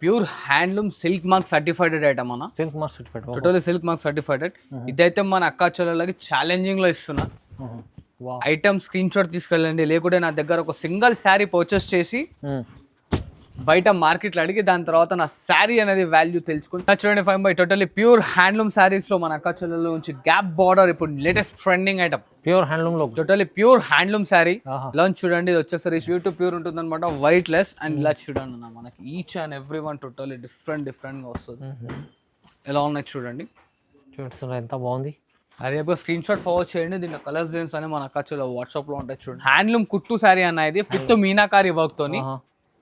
Pure handloom silk mark certified item అన్న. Silk mark certified, totally silk mark certified. ఇదైతే మన అక్కా చెల్లెళ్ళకి challenging లో ఇస్తున్నా. ఐటమ్ స్క్రీన్ షాట్ తీసుకెళ్ళండి, లేకుంటే నా దగ్గర ఒక సింగిల్ శారీ పర్చేస్ చేసి బయట మార్కెట్లో అడిగి దాని తర్వాత నా శారీ అనేది వాల్యూ తెలుసుకుంటా. చూడండి five by totally pure handloom saris లో మన అక్క చెల్లెల నుంచి గ్యాప్ బార్డర్ ఇప్పుడు latest trending item. Pure handloom లో టోటల్లీ ప్యూర్ హ్యాండ్లూమ్ శారీ. ఇలా చూడండి, ఇది వచ్చేసరి ప్యూర్ టు ప్యూర్ ఉంటుంది అనమాట, వైట్ లెస్. అండ్ ఇలా చూడండి అన్న, మనకి each and every one totally different గా వస్తుంది. ఎలా ఉన్నాయి చూడండి, చూడండి ఎంత బాగుంది. అదే స్క్రీన్ షాట్ ఫార్వర్డ్ చేయండి. దీంట్లో కలర్స్ డిజైన్స్ అని మన అక్క చెల్లెల వాట్సాప్ లో ఉంటాయి చూడండి. హ్యాండ్లూమ్ కుట్టు శారీ అన్న, ఇది విత్ మీనాకారి వర్క్ తోని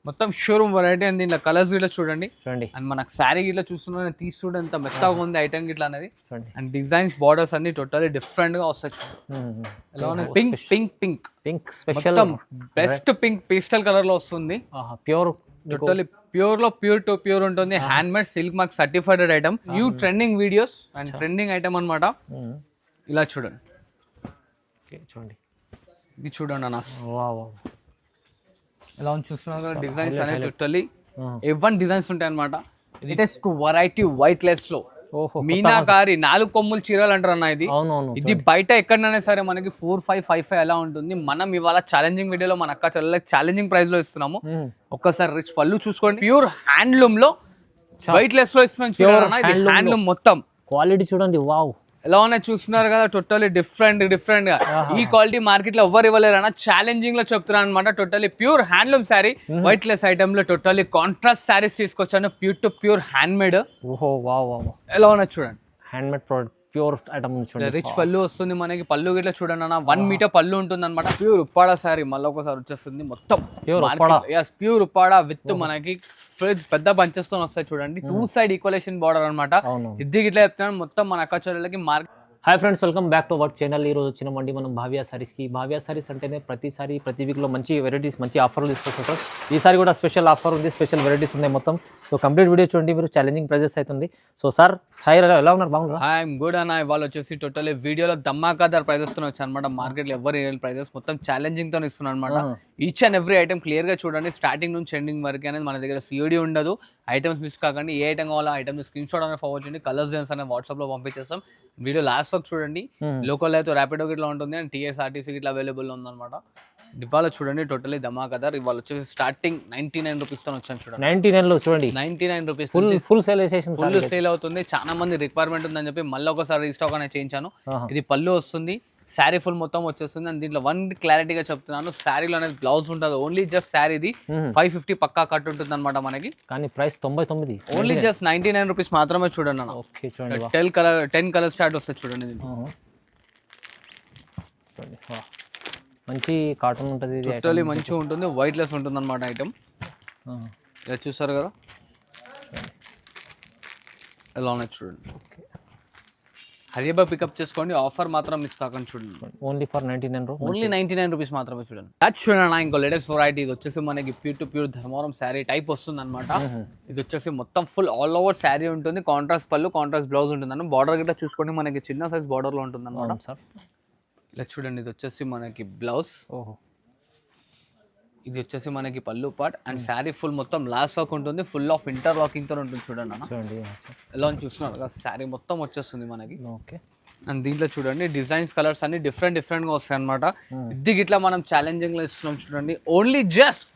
మొత్తం షోరూమ్ వెరైటీ. అండ్ దీంట్లో కలర్స్ గిట్లా చూడండి. అండ్ మనకు శారీ గిట్లా చూస్తున్నా తీసుకుంటే ఎంత మెత్తగా ఉంది ఐటమ్ గిట్లా అనేది. అండ్ డిజైన్స్ బార్డర్స్ అన్ని టోటల్లీ డిఫరెంట్ గా వస్తాయి చూడండి. ఎలా ఉన్నాయి, pink pink pink pink special, best pink pastel colour లో వస్తుంది. ప్యూర్ టోటల్లీ ప్యూర్ లో ప్యూర్ టు ప్యూర్ ఉంటుంది. Hand made silk mark certified item. New trending videos and trending item అనమాట. ఇలా చూడండి, చూడండి ఇది చూడండి అన్న, ఎలా చూస్తున్నారు కదా డిజైన్స్ అనేది టోటల్లీ ఎవన్ డిజైన్స్ ఉంటాయి అనమాట. లేటెస్ట్ వెరైటీ వైట్ లెస్ లో మీనాకారి 4 కొమ్ముల చీరలు అంటారు అన్న. ఇది బయట ఎక్కడైనా సరే మనకి 4,555 ఎలా ఉంటుంది. మనం ఇవాళ ఛాలెంజింగ్ వీడియోలో మన అక్క చెల్లెలకి ఛాలెంజింగ్ ప్రైస్ లో ఇస్తున్నాము. ఒక్కసారి రిచ్ పళ్ళు చూసుకోండి, ప్యూర్ హ్యాండ్లూమ్ లో వైట్ లెస్ లో ఇస్తున్నాం చూడండి. ఇది హ్యాండ్లూమ్ మొత్తం క్వాలిటీ చూడండి, వావ్ ఎలా ఉన్నాయి చూస్తున్నారు కదా. టోటల్లీ డిఫరెంట్ గా ఈ క్వాలిటీ మార్కెట్ లో ఎవరు ఇవ్వలేరు అన్న, ఛాలెంజింగ్ లో చెప్తున్నాను అనమాట. Totally pure handloom sari, white less item లో టోటల్లీ కాంట్రాస్ట్ శారీస్ తీసుకొచ్చాను. Pure to pure hand made. ఓహో వావ్ వావ్, ఎలా ఉన్నాయి చూడండి, hand made product pure item చూడండి. రిచ్ పళ్ళు వస్తుంది మనకి, పళ్ళు గిట్లా చూడండి అన్న 1 మీటర్ పళ్ళు ఉంటుంది అనమాట. ప్యూర్ ఉప్పాడ శారీ మళ్ళీ ఒకసారి వచ్చేస్తుంది మొత్తం ప్యూర్ ఉప్పాడ విత్ మనకి పెద్ద బంచెస్ తో వస్తాయి చూడండి. 2 సైడ్ ఈక్వలేషన్ బార్డర్ అనమాట. ఇది గిట్లా చెప్తాను మొత్తం మన అక్క చెల్లెలకి market. Hi friends, welcome back to our channel. ఈరోజు వచ్చినామండి మనం భావ్య సారీస్కి. భావ్య సారీస్ అంటేనే ప్రతిసారి ప్రతి వీక్లో మంచి వెరైటీస్, మంచి ఆఫర్లు తీసుకొస్తుంటాం. ఈసారి కూడా స్పెషల్ ఆఫర్ ఉంది, స్పెషల్ వెరైటీస్ ఉన్నాయి మొత్తం. సో కంప్లీట్ వీడియో చూడండి, మీరు ఛాలెంజింగ్ ప్రైజెస్ అవుతుంది. సో సార్ హాయ్, ఎలా ఉన్నారు, బాగున్నారు? ఐఎమ్ గుడ్ అన్న. ఇవాళ వచ్చేసి టోటల్లీ వీడియోలో ధమాకాదార్ ప్రైజెస్ తో వచ్చాను అనమాట. మార్కెట్లో ఎవరు రియల్ ప్రైజెస్ మొత్తం ఛాలెంజింగ్ తో ఇస్తున్నాను అనమాట. Each and every item clear గా చూడండి, స్టార్టింగ్ నుంచి ఎండింగ్ వరకు అనేది. మన దగ్గర సిఓడి ఉండదు, ఐటమ్స్ మిస్ కాకండి. ఏ ఐటమ్ కావాలో ఐటమ్ స్క్రీన్ షాట్ అనేది ఫార్వర్డ్ చేయండి, కలర్స్ డిజైన్స్ అనేది వాట్సాప్ లో పంపించేస్తాం. వీడియో లాస్ట్ వరకు చూడండి. లోకల్ అయితే ర్యాపిడో గిట్లా ఉంటుంది అండ్ టీఎస్ఆర్టీసీ గిట్లా అవైలబుల్ ఉందన్నమాట. ఇవాళ చూడండి టోటల్లీ ధమాకాదార్. ఇవాళ వచ్చేసి స్టార్టింగ్ 99 రూపీస్ తో వచ్చాను చూడండి. 99 లో చూడండి, 99 రూపీస్ ఫుల్ సేల్ అవుతుంది. చాలా మంది రిక్వైర్మెంట్ ఉందని చెప్పి మళ్ళీ ఒకసారి రీస్టాక్ అనేది చేయించాను. ఇది పళ్ళు వస్తుంది, శారీ ఫుల్ మొత్తం వచ్చేస్తుంది. అండ్ దీంట్లో వన్ క్లారిటీగా చెప్తున్నాను, శారీలో అనేది బ్లౌజ్ ఉంటుంది. ఓన్లీ జస్ట్ శారీ ఇది 550 పక్కా కట్ ఉంటుంది అనమాట మనకి. కానీ ప్రైస్ 99, ఓన్లీ జస్ట్ 99 రూపీస్ మాత్రమే చూడండి అన్న. ఓకే చూడండి, 10 కలర్ స్టార్ట్ వస్తాయి చూడండి. మంచి కాటన్ ఉంటుంది, టోటల్లీ మంచిగా ఉంటుంది, వైట్ లెస్ ఉంటుంది అనమాట ఐటమ్. ఇలా చూసారు కదా, ఎలా ఉన్నాయి చూడండి. హరియాబా పికప్ చేసుకోండి, ఆఫర్ మాత్రం మిస్ కాకండి చూడండి. ఓన్లీ ఫర్ 99, ఓన్లీ 99 రూపీస్ మాత్రమే చూడండి. అది చూడండి ఇంకో లేటెస్ట్ వెరైటీ. ఇది వచ్చేసి మనకి pure to pure Dharmavaram sari type వస్తుంది అనమాట. ఇది వచ్చేసి మొత్తం ఫుల్ ఆల్ ఓవర్ శారీ ఉంటుంది, కాంట్రాస్ట్ పళ్ళు, కాంట్రాస్ట్ బ్లౌజ్ ఉంటుంది అన్న. బార్డర్ గిట్లా చూసుకోండి, మనకి చిన్న సైజ్ బార్డర్ లో ఉంటుంది అనమాట. ఇలా చూడండి, ఇది వచ్చేసి మనకి బ్లౌజ్, ఇది వచ్చేసి మనకి పళ్ళు పార్ట్. అండ్ శారీ ఫుల్ మొత్తం లాస్ట్ వర్క్ ఉంటుంది, ఫుల్ ఆఫ్ ఇంటర్ లాకింగ్ తో ఉంటుంది చూడండి అన్న. ఎలా చూస్తున్నారు కదా, శారీ మొత్తం వచ్చేస్తుంది మనకి. ఓకే, అండ్ దీంట్లో చూడండి డిజైన్స్, కలర్స్ అన్ని డిఫరెంట్ గా వస్తాయి అనమాట. ఇది గిట్లా మనం ఛాలెంజింగ్ లో ఇస్తున్నాం చూడండి. ఓన్లీ జస్ట్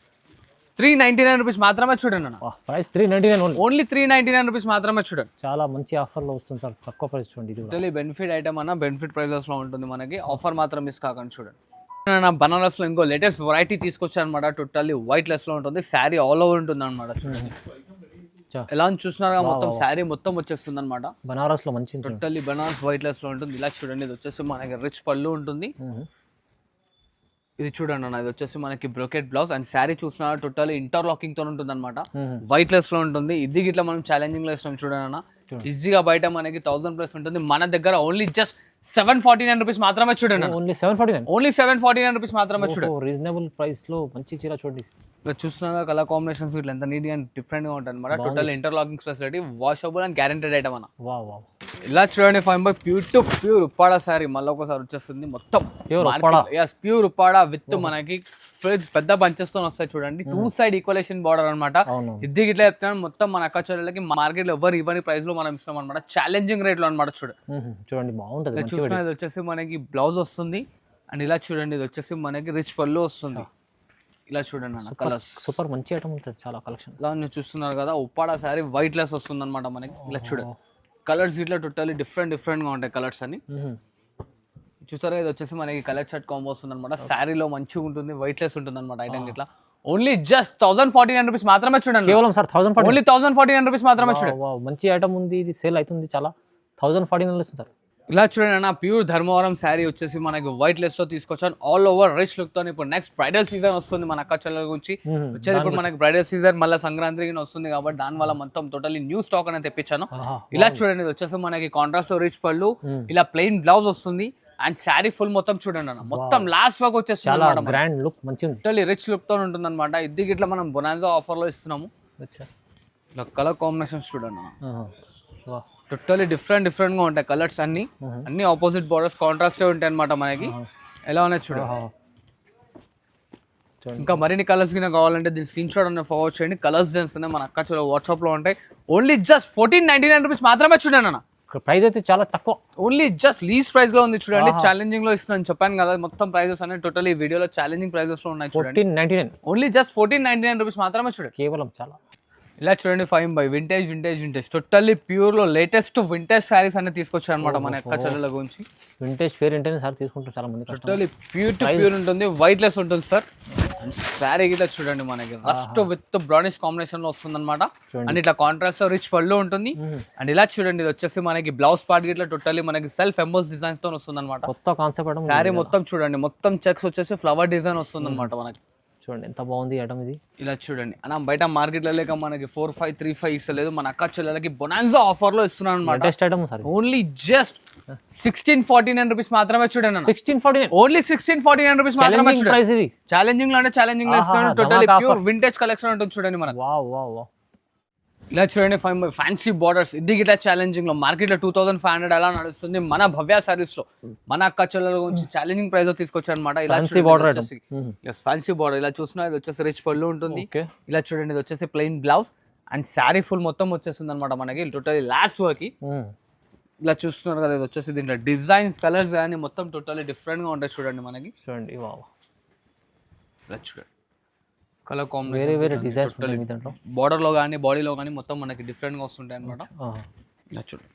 399 రూపీస్ మాత్రమే చూడండి అన్న. ప్రైస్ 399, ఓన్లీ 399 రూపీస్ మాత్రమే చూడండి. చాలా మంచి ఆఫర్ లో వస్తుంది సార్, తక్కువ ప్రైస్ చూడండి. ఇది బెనిఫిట్ ఐటమ్ అన్న, బెనిఫిట్ ప్రైజెస్ లో ఉంటుంది మనకి. ఆఫర్ మాత్రం మిస్ కాకండి చూడండి. బనారస్ లో ఇంకో లేటెస్ట్ వెరైటీ తీసుకొచ్చాను అనమాట. టోటల్లీ వైట్ లెస్ లో ఉంటుంది, శారీ ఆల్ ఓవర్ ఉంటుంది అనమాట. చూడండి ఎలా చూస్తున్నారా, మొత్తం శారీ మొత్తం వచ్చేస్తుంది అనమాట. బనారస్ లో మంచి టోటల్లీ బనారస్ వైట్ లెస్ లో ఉంటుంది. ఇలా చూడండి, ఇది వచ్చేసి మనకి రిచ్ పళ్ళు ఉంటుంది. ఇది చూడండి అన్న, ఇది వచ్చేసి మనకి బ్రోకెట్ బ్లౌజ్. అండ్ శారీ చూసినా టోటల్లీ ఇంటర్ లాకింగ్ తో ఉంటుంది అనమాట, వైట్ లెస్ లో ఉంటుంది. ఇది గిట్లా మనం ఛాలెంజింగ్ లో ఇస్తాం చూడండి అన్న. ఈజీగా బయట మనకి 1000+ ఉంటుంది, మన దగ్గర ఓన్లీ జస్ట్ 749 రూపీస్ మాత్రమే చూడండి. ఓన్లీ 749 రూపీస్ మాత్రమే చూడండి. రీజనబుల్ ప్రైస్ లో మంచి చీర చూడండి. చూస్తున్నా కలర్ కాంబినేషన్స్ ఇట్లా ఎంత నీట్ అండ్ డిఫరెంట్ గా ఉంటుంది అనమాట. Total interlocking facility, washable and guaranteed item అన్న. ఇలా చూడండి five by pure to pure Uppada sari మళ్ళీ ఒకసారి వచ్చేస్తుంది మొత్తం. ప్యూర్ ఉప్పాడ విత్ మనకి పెద్ద బంచెస్ తో వస్తాయి చూడండి, 2 సైడ్ ఈక్వలేషన్ బార్డర్ అనమాట. అవును. ఇది ఇట్లా చెప్తాను మొత్తం మన అక్క చెల్లెలకి మార్కెట్ లో ఎవరు ఇవ్వని ప్రైస్ లో మనం ఇస్తాం అనమాట, ఛాలెంజింగ్ రేట్ లో అనమాట. చూడండి బాగుంటది. చూస్తున్నా ఇది వచ్చేసి మనకి బ్లౌజ్ వస్తుంది అండ్ ఇలా చూడండి ఇది వచ్చేసి మనకి రిచ్ పళ్ళు వస్తుంది. ఇలా చూడండి అన్న కలర్స్ సూపర్ మంచి ఐటమ్ ఉంటుంది, చాలా కలెక్షన్. ఇలా మీరు చూస్తున్నారు కదా ఉప్పాడ శారీ వైట్ లెస్ వస్తుంది అనమాట మనకి. ఇలా చూడండి కలర్స్ ఇట్లా టోటల్లీ డిఫరెంట్ గా ఉంటాయి కలర్స్ అని. చూస్తారా ఇది వచ్చేసి మనకి కలర్ షర్ట్ కాంబో వస్తుంది అనమాట. శారీలో మంచిగా ఉంటుంది, వైట్ లెస్ ఉంటుంది అనమాట ఐటమ్. ఇట్లా ఓన్లీ జస్ట్ 1049 రూపీస్ మాత్రమే చూడండి. కేవలం సార్ 1049, ఓన్లీ 1049 రూపీస్ మాత్రమే చూడండి. మంచి ఐటమ్ ఉంది, ఇది సేల్ అవుతుంది చాలా. 1049 వస్తుంది సార్. ఇలా చూడండి అన్న ప్యూర్ ధర్మవరం శారీ వచ్చేసి మనకి వైట్ లెస్ తో తీసుకొచ్చాను, ఆల్ ఓవర్ రిచ్ లుక్ తో. ఇప్పుడు నెక్స్ట్ బ్రైడల్ సీజన్ వస్తుంది మన అక్క చెల్లెల గురించి వచ్చేది. ఇప్పుడు మనకి బ్రైడల్ సీజన్ మళ్ళీ సంక్రాంతికి వస్తుంది కాబట్టి దాని వల్ల మొత్తం టోటల్లీ న్యూ స్టాక్ అనేది తెప్పించాను. ఇలా చూడండి ఇది వచ్చేసి మనకి కాంట్రాస్ట్ లో రిచ్ పళ్ళు, ఇలా ప్లెయిన్ బ్లౌజ్ వస్తుంది అండ్ శారీ ఫుల్ మొత్తం చూడండి అన్న మొత్తం లాస్ట్ వరకు వచ్చేస్తుంది. గ్రాండ్ లుక్ మంచిగా టోటల్లీ రిచ్ లుక్ తో ఉంటుంది అనమాట. ఇది ఇట్లా మనం బొనాన్జా ఆఫర్ లో ఇస్తున్నాము. ఇలా కలర్ కాంబినేషన్స్ చూడండి అన్న టోటల్లీ డిఫరెంట్ గా ఉంటాయి కలర్స్ అన్ని ఆపోజిట్ బోర్డర్స్ కాంట్రాస్ట్ ఉంటాయి అనమాట మనకి. ఎలా ఉన్నాయి చూడండి. ఇంకా మరిన్ని కలర్స్ కింద కావాలంటే దీని స్క్రీన్ షాట్ అనేది ఫార్వర్డ్ చేయండి. కలర్స్ డిజైన్స్ మన అక్క చెల్లెల వాట్సాప్ లో ఉంటాయి. ఓన్లీ జస్ట్ 1499 రూపీస్ మాత్రమే చూడండి అన్న. ప్రైస్ అయితే చాలా తక్కువ, ఓన్లీ జస్ట్ లీస్ట్ ప్రైస్ లో ఉంది చూడండి. ఛాలెంజింగ్ లో ఇస్తున్నాను చెప్పాను కదా, మొత్తం ప్రైజెస్ అనేది టోటల్ ఈ వీడియోలో ఛాలెంజింగ్ ప్రైజెస్ లో ఉన్నాయి చూడండి. 1499, ఓన్లీ జస్ట్ 1499 రూపీస్ మాత్రమే చూడండి. కేవలం చాలా. ఇలా చూడండి 5 వింటేజ్ టోటల్లీ ప్యూర్ లో లేటెస్ట్ వింటేజ్ శారీస్ అన్ని తీసుకొచ్చారు అనమాట మన అక్క చెల్లెల గురించి. వింటేజ్ పేరు ఏంటంటే సార్ తీసుకుంటారు చాలా మంది. టోటల్లీ ప్యూర్ ఉంటుంది, వైట్ లెస్ ఉంటుంది సార్. అండ్ శారీ ఇట్లా చూడండి మనకి రస్ట్ విత్ బ్రౌనిష్ కాంబినేషన్ లో వస్తుంది అనమాట. అండ్ ఇట్లా కాంట్రాస్ట్ రిచ్ పళ్ళు ఉంటుంది. అండ్ ఇలా చూడండి ఇది వచ్చేసి మనకి బ్లౌజ్ పార్ట్ ఇట్లా టోటల్లీ మనకి సెల్ఫ్ ఎంబోస్ డిజైన్స్ తో వస్తుంది అనమాట. కొత్త కాన్సెప్ట్ శారీ మొత్తం చూడండి, మొత్తం చెక్స్ వచ్చేసి ఫ్లవర్ డిజైన్ వస్తుంది అనమాట మనకి. చూడండి ఎంత బాగుంది ఐటమ్ ఇది. ఇలా చూడండి అన్న బయట మార్కెట్లో లేక మనకి 4535 ఇస్తలేదు, మన అక్క చెల్లెలకి బొనాన్జా ఆఫర్ లో ఇస్తున్నాను అనమాట. ఓన్లీ జస్ట్ 1649 రూపీస్ మాత్రమే చూడండి. 1649, ఓన్లీ 1649 రూపీస్ మాత్రమే చూడండి. ఛాలెంజింగ్ లో అంటే ఛాలెంజింగ్ లో ఇస్తున్నాను. టోటల్లీ ప్యూర్ వింటేజ్ కలెక్షన్ ఉంటుంది చూడండి మనకి. ఇలా చూడండి ఫ్యాన్సీ బార్డర్స్. ఇది గిట్లా ఛాలెంజింగ్ లో మార్కెట్ లో 2500 అలా నడుస్తుంది. మన భవ్య సారీస్ లో మన అక్క చెల్లెల గురించి ఛాలెంజింగ్ ప్రైస్ లో తీసుకొచ్చారు అనమాట. ఇలా ఫ్యాన్సీ బార్డర్ ఇలా చూస్తున్నా ఇది వచ్చేసి రిచ్ పళ్ళు ఉంటుంది. ఇలా చూడండి ఇది వచ్చేసి plain blouse and sari full మొత్తం వచ్చేస్తుంది అనమాట మనకి టోటల్లీ లాస్ట్ వరకు. ఇలా చూస్తున్నారు కదా ఇది వచ్చేసి దీంట్లో డిజైన్స్ కలర్స్ కానీ మొత్తం టోటల్లీ డిఫరెంట్ గా ఉంటాయి చూడండి మనకి. చూడండి ఇలా చూడండి కలర్ కాంబినేషన్ వేరే డిజైన్స్ ఉంటాయి దాంట్లో. బార్డర్ లో కానీ బాడీలో కానీ మొత్తం మనకి డిఫరెంట్ గా వస్తుంటాయి అనమాట. చూడండి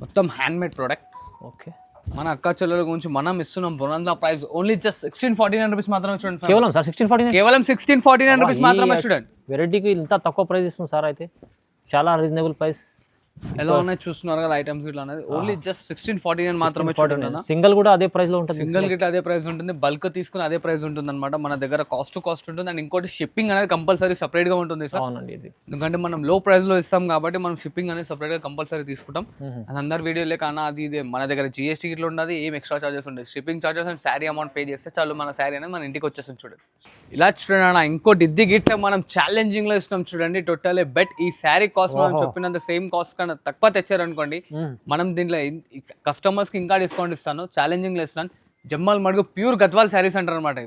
మొత్తం హ్యాండ్ మేడ్ ప్రోడక్ట్. ఓకే మన అక్క చెల్లెల గురించి మనం ఇస్తున్నాం bonanza price only just 1649 rupees మాత్రమే చూడండి. కేవలం సార్ 1649, కేవలం 1649 రూపీస్ మాత్రమే చూడండి. వెరైటీకి ఇంత తక్కువ ప్రైస్ ఇస్తుంది సార్, అయితే చాలా రీజనబుల్ ప్రైస్. ఎలా ఉన్నాయి చూస్తున్నారు కదా ఐటమ్స్ ఇట్లా అనేది ఓన్లీ జస్ట్ 1649 మాత్రమే చూడండి. సింగిల్ కూడా అదే ప్రైస్ లో ఉంటుంది, సింగిల్ గిట్ అదే ప్రైస్ ఉంటుంది, బల్క్ తీసుకుని అదే ప్రైస్ ఉంటుంది అనమాట. మన దగ్గర కాస్ట్ ఉంటుంది. అండ్ ఇంకోటి షిప్పింగ్ అనేది కంపల్సరీ సపరేట్ గా ఉంటుంది సార్. ఎందుకంటే మనం లో ప్రైస్ లో ఇస్తాం కాబట్టి మనం షిప్పింగ్ అనేది సపరేట్ గా కంపల్సరీ తీసుకుంటాం. అది అందరు వీడియో లేక అన్న అది ఇదే మన దగ్గర GST గిట్లో ఉండదు, ఏం ఎక్స్ట్రా చార్జెస్ ఉండదు. Shipping charges and sari amount pay చేస్తే చాలు మన శారీ అనేది మన ఇంటికి వచ్చేస్తుంది చూడండి. ఇలా చూడండి అన్న ఇంకోటి ఇది గిట్ మనం ఛాలెంజింగ్ లో ఇస్తున్నాం చూడండి. టోటల్ బెట్ ఈ శారీ కాస్ట్ మనం చెప్పినంత సేమ్ కాస్ట్ కన్నా తక్కువ తెచ్చారు అనుకోండి, మనం దీంట్లో కస్టమర్స్ కి ఇంకా డిస్కౌంట్ ఇస్తాను. ఛాలెంజింగ్ లో ఇస్తున్నాను. జమ్మల్ మడుగు ప్యూర్ గద్వాల్ శారీస్ అంటారు అనమాట.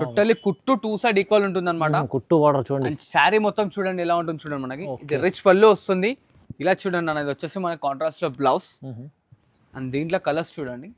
టోటల్లీ కుట్టు 2 సైడ్ ఈక్వల్ ఉంటుంది అనమాట. కుట్టు బార్డర్ చూడండి, శారీ మొత్తం చూడండి ఎలా ఉంటుంది చూడండి మనకి. ఇది రిచ్ పళ్ళు వస్తుంది. ఇలా చూడండి అన్న ఇది వచ్చేసి మన కాంట్రాస్ట్ లో బ్లౌజ్ అండ్ దీంట్లో కలర్స్ చూడండి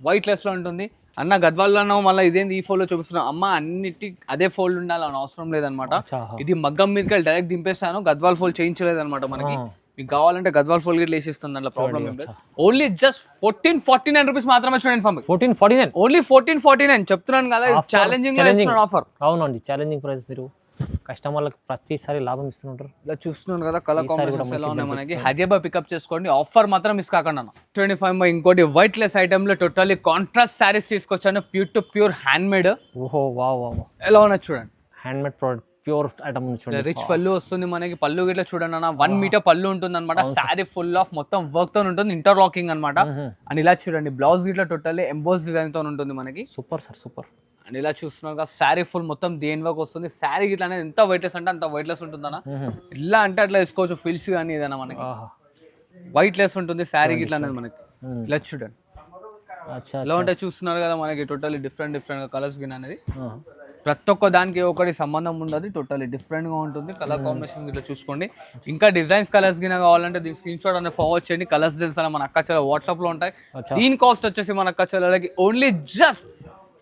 వైట్ లెస్ లో ఉంటుంది. అన్న గద్వాల్లో అన్నావు మళ్ళీ ఇదేంది ఈ ఫోల్డ్ లో చూపిస్తున్నాం. అమ్మ అన్నిటి అదే ఫోల్డ్ ఉండాలని అవసరం లేదనమాట. ఇది మగ్గం మీదకి డైరెక్ట్ దింపేస్తాను, గద్వాల్ ఫోల్డ్ చేయించలేదు అనమాట మనకి. మీకు కావాలంటే గద్వాల్ ఫోల్డ్ గిట్ వేసిస్తాను, దాంట్లో ప్రాబ్లం ఏం లేదు. ఓన్లీ జస్ట్ 1449 రూపీస్ మాత్రమే చూడండి. 1449, ఓన్లీ 1449 చెప్తున్నాను కదా, ఛాలెంజింగ్ ఆఫర్. అవునండి ఛాలెంజింగ్ ప్రైస్. మీరు కస్టమర్లకు ప్రతిసారి లాభం ఇస్తుంటారు. ఇలా చూస్తున్నాను కదా కలర్ కాంబినేషన్స్ ఎలా ఉన్నాయి మనకి. హైదరాబాద్ పికప్ చేసుకోండి, ఆఫర్ మాత్రం మిస్ కాకుండా. 25 ఇంకోటి వైట్ లెస్ ఐటమ్ లో టోటల్లీ కాంట్రాస్ట్ శారీస్ తీసుకొచ్చాను, pure to pure hand made. ఓహో వావ్, ఎలా ఉన్నాయి చూడండి. Hand made product pure item చూడండి. రిచ్ పళ్ళు వస్తుంది మనకి. పళ్ళు గిట్లా చూడండి అన్న 1 మీటర్ పళ్ళు ఉంటుంది అనమాట. శారీ ఫుల్ ఆఫ్ మొత్తం వర్క్ తో ఉంటుంది, ఇంటర్లాకింగ్ అనమాట. అండ్ ఇలా చూడండి బ్లౌజ్ గిట్లా టోటల్లీ ఎంబోస్ డిజైన్ తో ఉంటుంది మనకి. Super sir super. అండ్ ఇలా చూస్తున్నారు కదా శారీ ఫుల్ మొత్తం దేని వర్క్ వస్తుంది. శారీ గిట్లా అనేది ఎంత వెయిట్లెస్ అంటే అంత వెయిట్లెస్ ఉంటుందన్న. ఇలా అంటే అట్లా వేసుకోవచ్చు, ఫిల్స్ కానీ ఏదైనా మనకి వైట్ లెస్ ఉంటుంది శారీ గిట్లా అనేది మనకి. ఇలా చూడండి అచ్చా ఎలా ఉంటాయి చూస్తున్నారు కదా మనకి టోటల్లీ డిఫరెంట్ కలర్స్ గిన్ అనేది ప్రతి ఒక్క దానికి ఒకటి సంబంధం ఉండదు, టోటల్లీ డిఫరెంట్ గా ఉంటుంది. కలర్ కాంబినేషన్ ఇట్లా చూసుకోండి. ఇంకా డిజైన్స్ కలర్స్ గిన కావాలంటే దీని స్క్రీన్ షాట్ అనేది ఫార్వర్డ్ చేయండి. కలర్స్ తెలుసా మన అక్క చెల్లె వాట్సాప్ లో ఉంటాయి. దీని కాస్ట్ వచ్చేసి మన అక్క చెల్లెలకి ఓన్లీ జస్ట్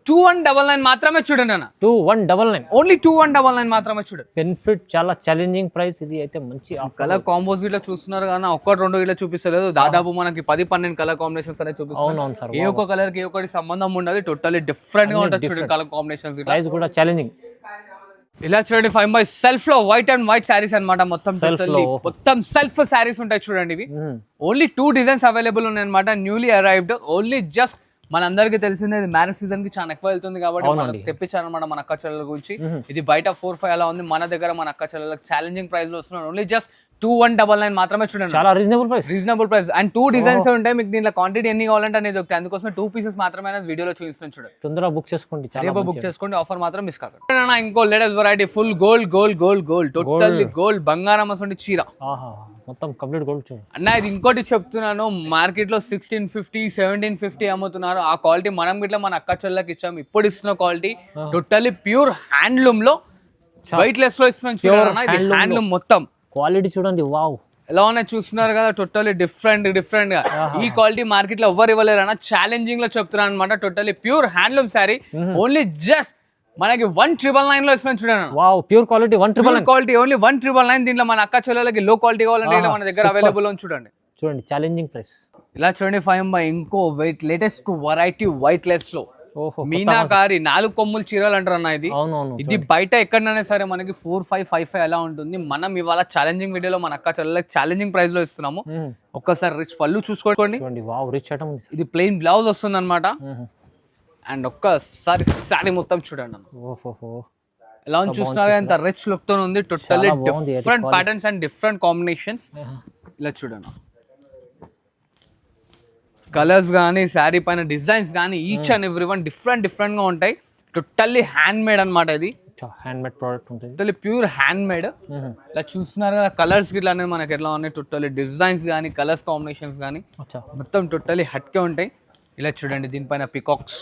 2199 మాత్రమే చూడండి అన్న. 2199 ఓన్లీ 2199 మాత్రమే చూడండి. బెనిఫిట్ చాలా ఛాలెంజింగ్ ప్రైస్ ఇది అయితే మంచి కలర్ కాంబోస్ ఇట్లా చూస్తున్నారు కానీ ఒక్కటి రెండు ఇట్లా చూపిస్తలేదు, దాదాపు మనకి 10-12 కలర్ కాంబినేషన్స్ అనేది చూపిస్తారు. ఏ ఒక్క కలర్ కి ఏ ఒక్కటి సంబంధం ఉండదు, టోటల్లీ డిఫరెంట్ గా ఉంటుంది చూడండి కలర్ కాంబినేషన్స్. ప్రైస్ కూడా ఛాలెంజింగ్. ఇలా చూడండి 5 by సెల్ఫ్ లో వైట్ అండ్ వైట్ శారీస్ అన్నమాట. మొత్తం సెల్ఫ్ శారీస్ ఉంటాయి చూడండి. ఇవి ఓన్లీ 2 డిజైన్స్ అవైలబుల్ ఉన్నాయి అనమాట. న్యూలీ అరైవ్డ్, ఓన్లీ జస్ట్ మనందరికి తెలిసిందే ఇది మ్యారేజ్ సీజన్ కి చాలా ఎక్కువ వెళ్తుంది కాబట్టి తెప్పించాను అనమాట మన అక్క చెల్లెల గురించి. ఇది బయట 4-5 అలా ఉంది, మన దగ్గర మన అక్క చెల్లెలకు ఛాలెంజింగ్ ప్రైస్ లో వస్తున్నాడు. ఓన్లీ జస్ట్ 2199 మాత్రమే చూడండి. చాలా రీజనబుల్ ప్రైస్ అండ్ 2 డిజైన్స్ ఉంటాయి. మీకు దీంట్లో క్వాంటిటీ ఎన్ని కావాలంటే అనేది ఒకటి, అందుకోసమే 2 పీసెస్ మాత్రమే అనేది వీడియోలో చూపిస్తున్నాను చూడండి. తొందరగా బుక్ చేసుకోండి, బుక్ చేసుకోండి, ఆఫర్ మాత్రం మిస్ కాకండి. ఇంకో latest variety full gold totally gold బంగారం అసలు చీర మొత్తం కంప్లీట్ గోల్డ్ అన్న. ఇది ఇంకోటి చెప్తున్నాను, మార్కెట్ లో 1650 1750 అమ్ముతున్నారు. ఆ క్వాలిటీ మనం గిట్లా మన అక్క చెల్లెకి ఇచ్చాము. ఇప్పుడు ఇస్తున్న క్వాలిటీ టోటల్లీ ప్యూర్ హ్యాండ్లూమ్ లో వెయిట్ లెస్ లో ఇస్తున్నాం చూడాలన్నా. ఇది హ్యాండ్లూమ్ మొత్తం క్వాలిటీ చూడండి. వావ్, ఎలా ఉన్నాయి చూస్తున్నారు కదా, టోటల్లీ డిఫరెంట్ గా. ఈ క్వాలిటీ మార్కెట్ లో ఎవరు ఇవ్వలేరు అన్న, ఛాలెంజింగ్ లో చెప్తున్నాను అనమాట. Totally pure handloom sari only just మనకి 1999 లో ఇస్తున్నాం చూడండి. Wow, pure quality 1999 quality only 1999. దీంట్లో మన అక్క చెల్లెలకి లో క్వాలిటీ కావాలంటే మన దగ్గర అవైలబుల్ ఉంది చూడండి. Challenging price. ఇలా చూడండి 5 by ఇంకో weight latest variety weightless లో మీనాకారి 4 కొమ్ముల చీరలు అంటారు అన్న. ఇది బయట ఎక్కడైనా సరే మనకి 4555 అలా ఉంటుంది. మనం ఇవాళ ఛాలెంజింగ్ వీడియోలో మన అక్క చెల్లెలకి ఛాలెంజింగ్ ప్రైస్ లో ఇస్తున్నాము. ఒక్కసారి రిచ్ పళ్ళు చూసుకోండి. ఇది ప్లెయిన్ బ్లౌజ్ వస్తుంది అనమాట. అండ్ ఒక్కసారి శారీ మొత్తం చూడండి అన్న. ఎలా చూస్తున్నారు ఎంత రిచ్ లుక్ తో ఉంది. Totally different patterns and different combinations. ఇలా చూడండి కలర్స్ కానీ శారీ పైన డిజైన్స్ కానీ each and every one different గా ఉంటాయి. టోటల్లీ హ్యాండ్ మేడ్ అనమాట. ఇది హ్యాండ్ మేడ్ ప్రోడక్ట్ ఉంటుంది, టోటల్లీ ప్యూర్ హ్యాండ్ మేడ్. ఇలా చూస్తున్నారు కదా కలర్స్ గిట్లా అనేది మనకి ఎట్లా ఉన్నాయి. టోటల్లీ డిజైన్స్ కానీ కలర్స్ కాంబినేషన్స్ కానీ మొత్తం టోటల్లీ హట్కే ఉంటాయి. ఇలా చూడండి దీనిపైన పికాక్స్.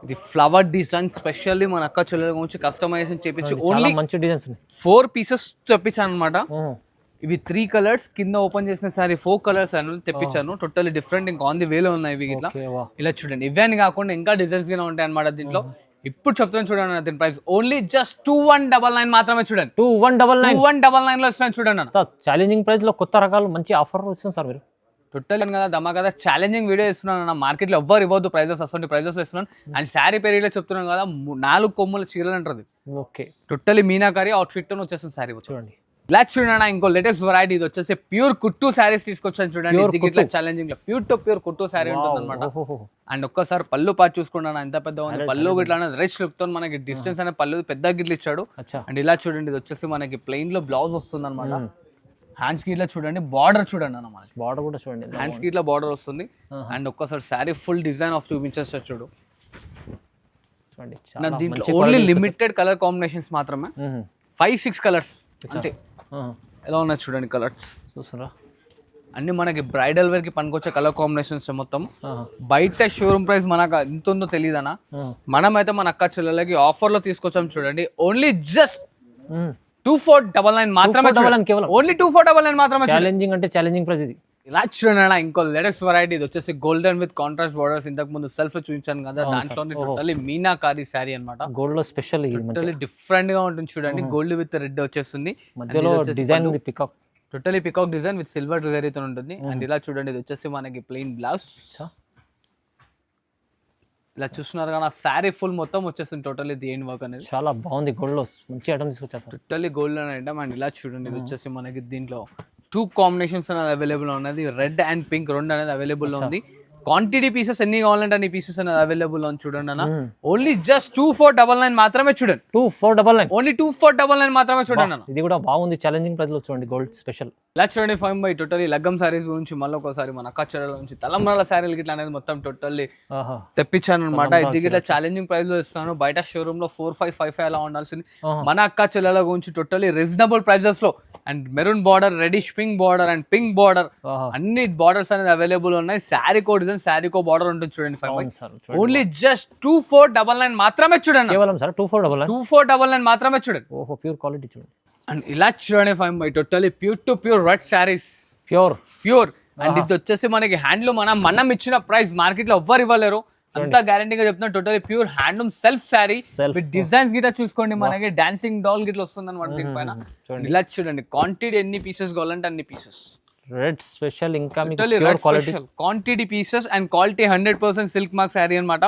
ఇది ఫ్లవర్ డిజైన్ స్పెషల్లీ మన అక్క చెల్లెల గురించి కస్టమైజేషన్ చేపించి ఓన్లీ మంచి డిజైన్స్ 4 pieces తెప్పించాను అనమాట. ఇవి 3 కలర్స్, కింద ఓపెన్ చేసిన సారీ 4 కలర్స్ అని తెప్పించాను. టోటల్లీ డిఫరెంట్ ఇంకా ఆన్ ది వేలో ఉన్నాయి ఇవి ఇట్లా. ఇలా చూడండి ఇవే అని కాకుండా ఇంకా డిజైన్స్ గా ఉంటాయి అనమాట దీంట్లో. ఇప్పుడు చెప్తాను చూడండి దీని ప్రైస్ ఓన్లీ జస్ట్ 2199 మాత్రమే చూడండి. 2199 లో ఇస్తున్నాను చూడండి. ఛాలెంజింగ్ ప్రైస్ లో కొత్త రకాలు మంచి ఆఫర్ ఇస్తుంది సార్ మీరు. టోటల్ కదా దమ్మా కదా ఛాలెంజింగ్ వీడియో ఇస్తున్నాను అన్న. మార్కెట్ లో ఎవ్వరు ఇవ్వద్దు ప్రైజెస్, అసలు ప్రైజెస్ ఇస్తున్నాను. అండ్ శారీ పేరు చెప్తున్నాను కదా 4 కొమ్ముల చీరలు అంటారు. ఓకే, టోటల్లీ మీనాకారి అవుట్ఫిట్ తో వచ్చేస్తుంది శారీ. చూడండి ఇలా చూడండి ఇంకో లేటెస్ట్ వెరైటీ. ఇది వచ్చేసి ప్యూర్ కుట్టు శారీస్ తీసుకొచ్చాను చూడండి. ఇట్లా ఛాలెంజింగ్ లో ప్యూర్ కుట్టు శారీ ఉంటుంది అనమాట. అండ్ ఒక్కసారి పళ్ళు పాటు చూసుకున్నాను ఎంత పెద్ద ఉంది. పళ్ళు గిట్లా రిచ్ లుక్ తో మనకి డిస్టెన్స్ అనే పళ్ళు పెద్ద గిట్లు ఇచ్చాడు. అండ్ ఇలా చూడండి ఇది వచ్చేసి మనకి ప్లెయిన్ లో బ్లౌజ్ వస్తుంది అనమాట. హ్యాండ్స్ కి ఇట్లా చూడండి, బార్డర్ చూడండి అన్న. మనకి బార్డర్ కూడా చూడండి, హ్యాండ్స్ కి ఇట్లా బార్డర్ వస్తుంది. అండ్ ఒక్కసారి శారీ ఫుల్ డిజైన్ ఆఫ్ చూపించేస్తారు చూడు. దీంట్లో ఓన్లీ లిమిటెడ్ కలర్ కాంబినేషన్స్ మాత్రమే, 5-6 కలర్స్ అంతే. ఎలా ఉన్నాయి చూడండి కలర్స్ చూస్తారా. అన్ని మనకి బ్రైడల్ వేర్ కి పనికొచ్చే కలర్ కాంబినేషన్స్ మొత్తం. బయట షోరూమ్ ప్రైస్ మనకు ఎంత ఉందో తెలియదనా. మనమైతే మన అక్క చెల్లెలకి ఆఫర్ లో తీసుకొచ్చాం చూడండి. ఓన్లీ జస్ట్ 2499 మాత్రమే. ఓన్లీ 2499 మాత్రమే. ఛాలెంజింగ్ అంటే ఛాలెంజింగ్ ప్రైస్ ఇది. ఇలా చూడండి ఇంకో లేటెస్ట్ వెరైటీ. ఇది వచ్చేసి గోల్డెన్ విత్ కాంట్రాస్ట్ బోర్డర్స్. ఇంతకు ముందు సెల్ఫ్ చూపించాను కదా, దాంట్లో టోటల్లీ మీనాకారి శారీ అనమాట. గోల్డ్ లో స్పెషల్ టోటల్లీ డిఫరెంట్ గా ఉంటుంది చూడండి. గోల్డ్ విత్ రెడ్ వచ్చేస్తుంది. మధ్యలో డిజైన్ ఉంది peacock, totally peacock design with silver design తో ఉంటుంది. అండ్ ఇలా చూడండి ఇది వచ్చేసి మనకి ప్లెయిన్ బ్లౌజ్. ఇలా చూస్తున్నారు కదా శారీ ఫుల్ మొత్తం వచ్చేస్తుంది టోటల్లీ దేని వర్క్ అనేది. చాలా బాగుంది, గోల్డ్ లో మంచి ఐటమ్ తీసుకొచ్చేస్తారు. టోటల్లీ గోల్డ్ అని ఐటమ్. అండ్ ఇలా చూడండి ఇది వచ్చేసి మనకి దీంట్లో 2 కాంబినేషన్స్ అనేది అవైలబుల్ ఉన్నది. రెడ్ అండ్ పింక్ 2 అనేది అవైలబుల్ లో ఉంది. క్వాంటిటీ పీసెస్ ఎన్ని కావాలంటే అన్ని పీసెస్ అనేది అవైలబుల్ ఉంది చూడండి అన్న. ఓన్లీ జస్ట్ 2499 మాత్రమే చూడండి. 2499 ఓన్లీ 2499 మాత్రమే చూడండి అన్న. ఇది కూడా బాగుంది, ఛాలెంజింగ్ ప్రైస్ లో చూడండి గోల్డ్ స్పెషల్. ఇలా చూడండి 5 by టోటల్లీ లగ్గం సారీస్ గురించి మళ్ళీ ఒకసారి మన అక్క చెల్లెల నుంచి తలంబ్రాల శారీలు గిట్లా అనేది మొత్తం టోటల్లీ తెప్పించాను అనమాట. ఇది గిట్లా ఛాలెంజింగ్ ప్రైస్ లో ఇస్తాను. బయట షోరూమ్ లో 4555 అలా ఉండాల్సింది. మన అక్క చెల్లెల గురించి టోటల్లీ రీజనబుల్ ప్రైజెస్ లో and maroon border, reddish pink border and pink border, అన్ని బార్డర్స్ అనేది అవైలబుల్ ఉన్నాయి. శారీ కో డిజైన్, శారీ కో బార్డర్ ఉంటుంది చూడండి. ఓన్లీ జస్ట్ 2499 మాత్రమే చూడండి. కేవలం సార్ 2499 మాత్రమే చూడండి. ఓహో, ప్యూర్ క్వాలిటీ చూడండి. అండ్ ఇలా చూడండి 5 totally pure to pure red saris, pure. And ఇది వచ్చేసి మనకి హ్యాండ్లూమ్, మనం ఇచ్చిన ప్రైస్ మార్కెట్ లో ఎవ్వరు ఇవ్వలేరు, అంతా గ్యారంటీగా చెప్తున్నా. Totally pure handloom self sari with designs గిట్లా చూసుకోండి. మనకి డాన్సింగ్ డాల్ గిట్లా వస్తుంది అనమాట దీనిపైన. ఇలా చూడండి, క్వాంటిటీ ఎన్ని పీసెస్ కావాలంటే అన్ని పీసెస్. రెడ్ స్పెషల్, ఇంకా quantity pieces and quality 100% silk mark sari అనమాట.